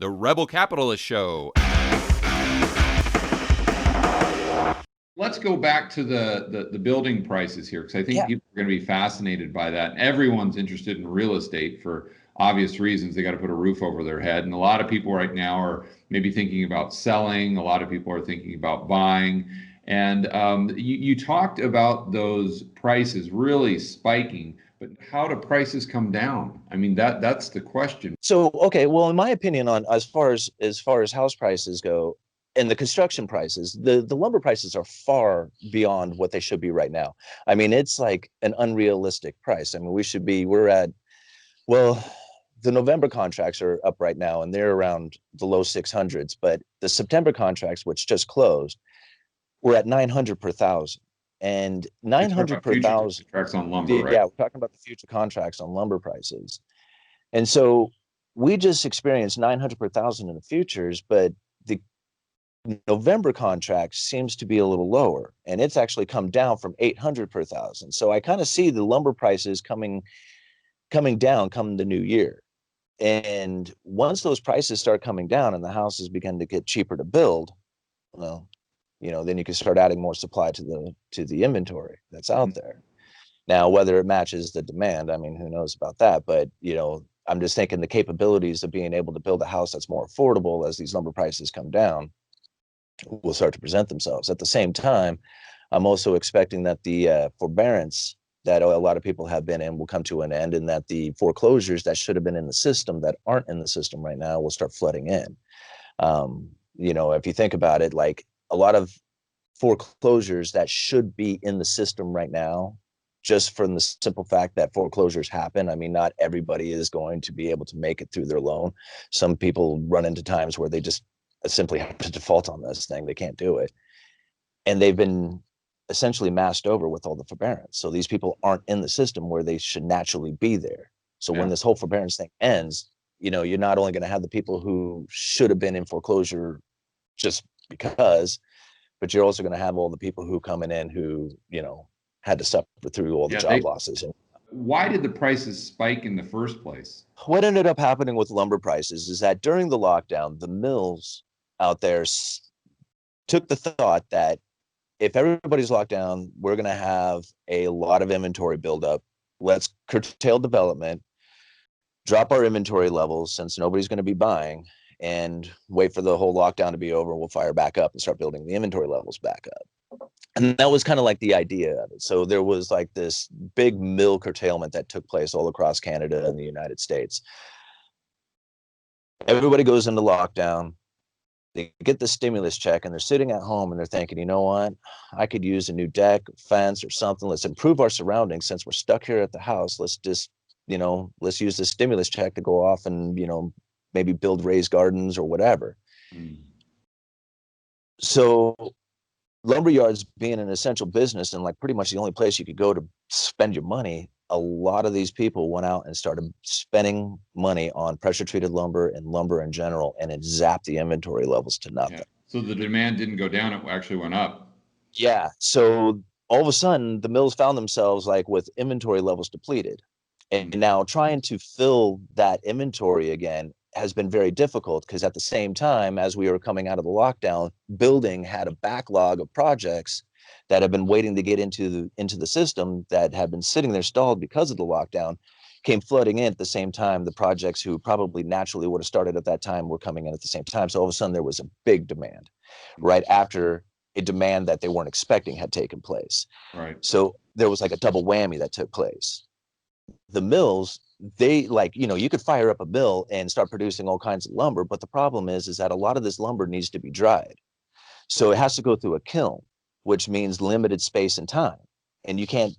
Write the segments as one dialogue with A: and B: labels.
A: The Rebel Capitalist Show.
B: Let's go back to the building prices here, because I think people are going to be fascinated by that. Everyone's interested in real estate for obvious reasons. They got to put a roof over their head. And a lot of people right now are maybe thinking about selling. A lot of people are thinking about buying. And you talked about those prices really spiking, but how do prices come down? I mean, that's the question.
C: So, okay, well, in my opinion, on as far as house prices go, and the construction prices, the lumber prices are far beyond what they should be right now. I mean, it's like an unrealistic price. I mean, we're at, well, the November contracts are up right now and they're around the low 600s, but the September contracts, which just closed, we're at 900 per thousand. And 900 per thousand.
B: Contracts on lumber, right?
C: Yeah, we're talking about the future contracts on lumber prices. And so we just experienced 900 per thousand in the futures, but the November contract seems to be a little lower, and it's actually come down from 800 per thousand. So I kind of see the lumber prices coming down come the new year. And once those prices start coming down and the houses begin to get cheaper to build, well, then you can start adding more supply to the inventory that's out there. Now, whether it matches the demand, I mean, who knows about that? But, I'm just thinking the capabilities of being able to build a house that's more affordable as these lumber prices come down will start to present themselves. At the same time, I'm also expecting that the forbearance that a lot of people have been in will come to an end, and that the foreclosures that should have been in the system that aren't in the system right now will start flooding in. If you think about it, like a lot of foreclosures that should be in the system right now, just from the simple fact that foreclosures happen. I mean, not everybody is going to be able to make it through their loan. Some people run into times where they just simply have to default on this thing. They can't do it. And they've been essentially masked over with all the forbearance. So these people aren't in the system where they should naturally be there. So when this whole forbearance thing ends, you're not only going to have the people who should have been in foreclosure just because, but you're also going to have all the people who coming in who, had to suffer through all the job losses.
B: Why did the prices spike in the first place?
C: What ended up happening with lumber prices is that during the lockdown, the mills out there took the thought that if everybody's locked down, we're going to have a lot of inventory buildup. Let's curtail development, drop our inventory levels since nobody's going to be buying, and wait for the whole lockdown to be over. We'll fire back up and start building the inventory levels back up. And that was kind of like the idea of it. So there was like this big mill curtailment that took place all across Canada and the United States. Everybody goes into lockdown. They get the stimulus check and they're sitting at home and they're thinking, you know what? I could use a new deck, fence, or something. Let's improve our surroundings since we're stuck here at the house. Let's just, let's use the stimulus check to go off and, maybe build raised gardens or whatever. So lumber yards being an essential business and like pretty much the only place you could go to spend your money, a lot of these people went out and started spending money on pressure treated lumber and lumber in general, and it zapped the inventory levels to nothing.
B: So the demand didn't go down, it actually went up.
C: Yeah. So all of a sudden the mills found themselves like with inventory levels depleted, and now trying to fill that inventory again has been very difficult, because at the same time as we were coming out of the lockdown, building had a backlog of projects that have been waiting to get into the system that had been sitting there stalled because of the lockdown, came flooding in at the same time. The projects who probably naturally would have started at that time were coming in at the same time. So all of a sudden there was a big demand right after a demand that they weren't expecting had taken place.
B: Right.
C: So there was like a double whammy that took place. The mills, they you could fire up a mill and start producing all kinds of lumber, but the problem is that a lot of this lumber needs to be dried. So it has to go through a kiln, which means limited space and time. And you can't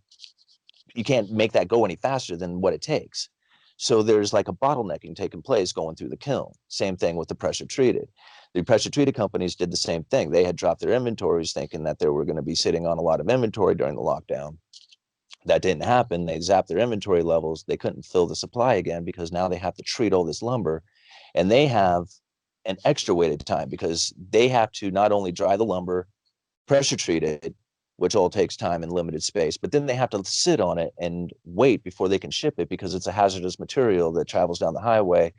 C: make that go any faster than what it takes. So there's like a bottlenecking taking place going through the kiln. Same thing with the pressure treated. The pressure treated companies did the same thing. They had dropped their inventories thinking that they were going to be sitting on a lot of inventory during the lockdown. That didn't happen. They zapped their inventory levels. They couldn't fill the supply again because now they have to treat all this lumber, and they have an extra waited time because they have to not only dry the lumber, pressure treat it, which all takes time and limited space, but then they have to sit on it and wait before they can ship it because it's a hazardous material that travels down the highway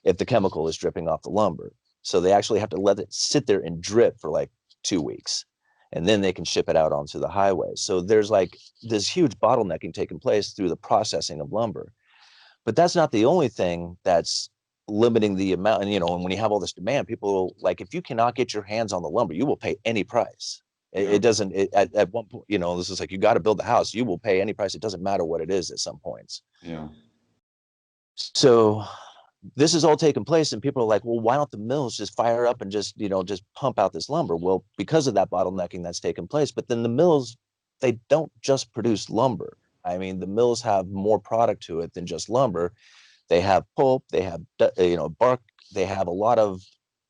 C: if the chemical is dripping off the lumber. So they actually have to let it sit there and drip for like 2 weeks, and then they can ship it out onto the highway. So there's like this huge bottlenecking taking place through the processing of lumber. But that's not the only thing that's limiting the amount. And, and when you have all this demand, people like, if you cannot get your hands on the lumber, you will pay any price. It doesn't, at one point, this is like, you got to build the house. You will pay any price. It doesn't matter what it is at some points.
B: Yeah.
C: So this is all taking place, and people are like, well, why don't the mills just fire up and just pump out this lumber? Well, because of that bottlenecking that's taken place. But then the mills, they don't just produce lumber. I mean, the mills have more product to it than just lumber. They have pulp, they have bark, they have a lot of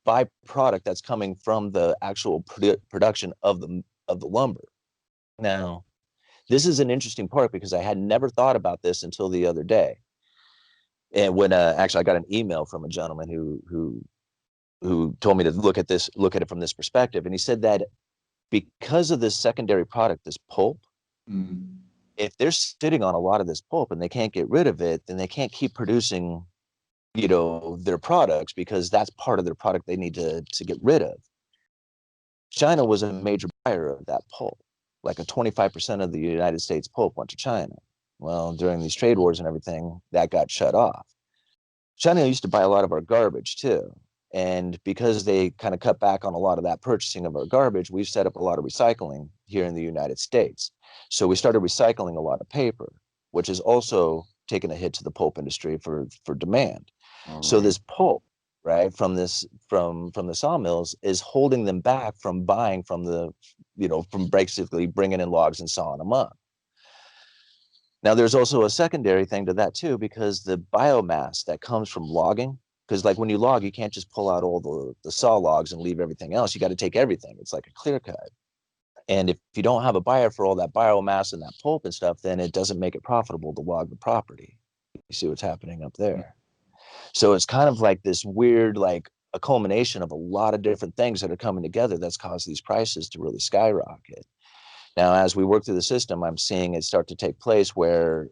C: byproduct that's coming from the actual production of the lumber. Now, this is an interesting part because I had never thought about this until the other day. And when actually I got an email from a gentleman who told me to look at it from this perspective, and he said that because of this secondary product, this pulp, if they're sitting on a lot of this pulp and they can't get rid of it, then they can't keep producing, their products, because that's part of their product they need to get rid of. China was a major buyer of that pulp. Like 25% of the United States pulp went to China. Well, during these trade wars and everything, that got shut off. China used to buy a lot of our garbage too. And because they kind of cut back on a lot of that purchasing of our garbage, we've set up a lot of recycling here in the United States. So we started recycling a lot of paper, which has also taken a hit to the pulp industry for demand. So this pulp, right, from the sawmills is holding them back from buying from from basically bringing in logs and sawing them up. Now, there's also a secondary thing to that too, because the biomass that comes from logging, because like when you log, you can't just pull out all the saw logs and leave everything else. You got to take everything. It's like a clear cut. And if you don't have a buyer for all that biomass and that pulp and stuff, then it doesn't make it profitable to log the property. You see what's happening up there. So it's kind of like this weird, like a culmination of a lot of different things that are coming together that's caused these prices to really skyrocket. Now, as we work through the system, I'm seeing it start to take place where,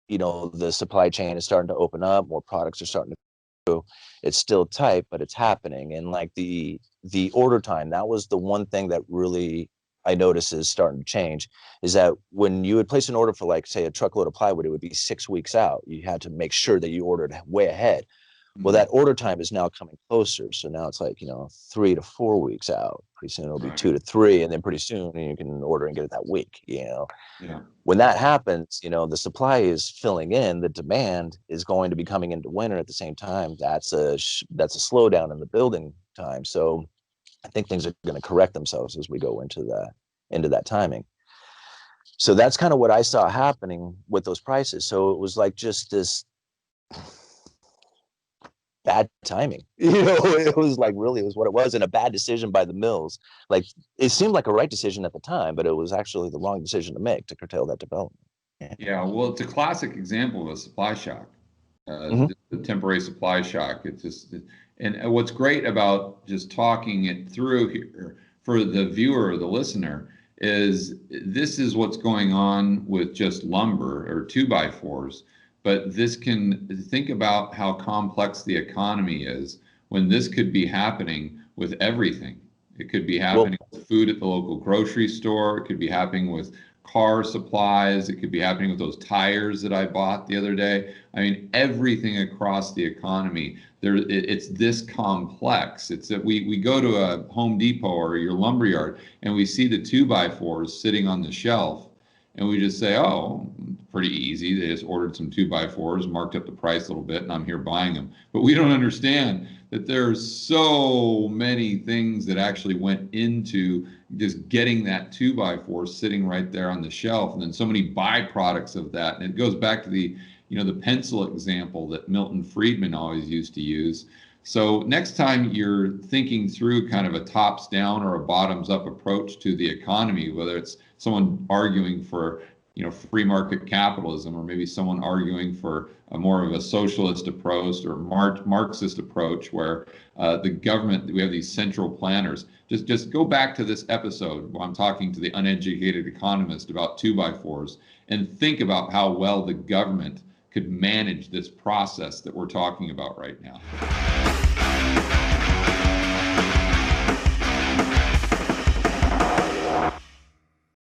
C: the supply chain is starting to open up, more products are starting to go. It's still tight, but it's happening. And like the order time, that was the one thing that really I noticed is starting to change, is that when you would place an order for, like, say, a truckload of plywood, it would be 6 weeks out. You had to make sure that you ordered way ahead. Well, that order time is now coming closer. So now it's like, 3 to 4 weeks out. Pretty soon it'll be 2 to 3. And then pretty soon you can order and get it that week,
B: Yeah.
C: When that happens, the supply is filling in, the demand is going to be coming into winter at the same time. That's a slowdown in the building time. So I think things are going to correct themselves as we go into that timing. So that's kind of what I saw happening with those prices. So it was like just this bad timing. It was like, really, it was what it was, and a bad decision by the mills. Like, it seemed like a right decision at the time, but it was actually the wrong decision to make to curtail that development.
B: Yeah, well, it's a classic example of a supply shock, the temporary supply shock. It's just, and what's great about just talking it through here for the viewer or the listener is this is what's going on with just lumber or 2x4s. But this can think about how complex the economy is when this could be happening with everything. It could be happening with food at the local grocery store. It could be happening with car supplies. It could be happening with those tires that I bought the other day. I mean, everything across the economy. It's this complex. It's that we go to a Home Depot or your lumberyard and we see the 2x4s sitting on the shelf. And we just say, oh, pretty easy. They just ordered some 2x4s, marked up the price a little bit, and I'm here buying them. But we don't understand that there's so many things that actually went into just getting that 2x4 sitting right there on the shelf, and then so many byproducts of that. And it goes back to the pencil example that Milton Friedman always used to use. So next time you're thinking through kind of a tops down or a bottoms up approach to the economy, whether it's someone arguing for free market capitalism, or maybe someone arguing for a more of a socialist approach or Marxist approach where the government, we have these central planners. Just go back to this episode where I'm talking to the Uneducated Economist about 2x4s and think about how well the government could manage this process that we're talking about right now.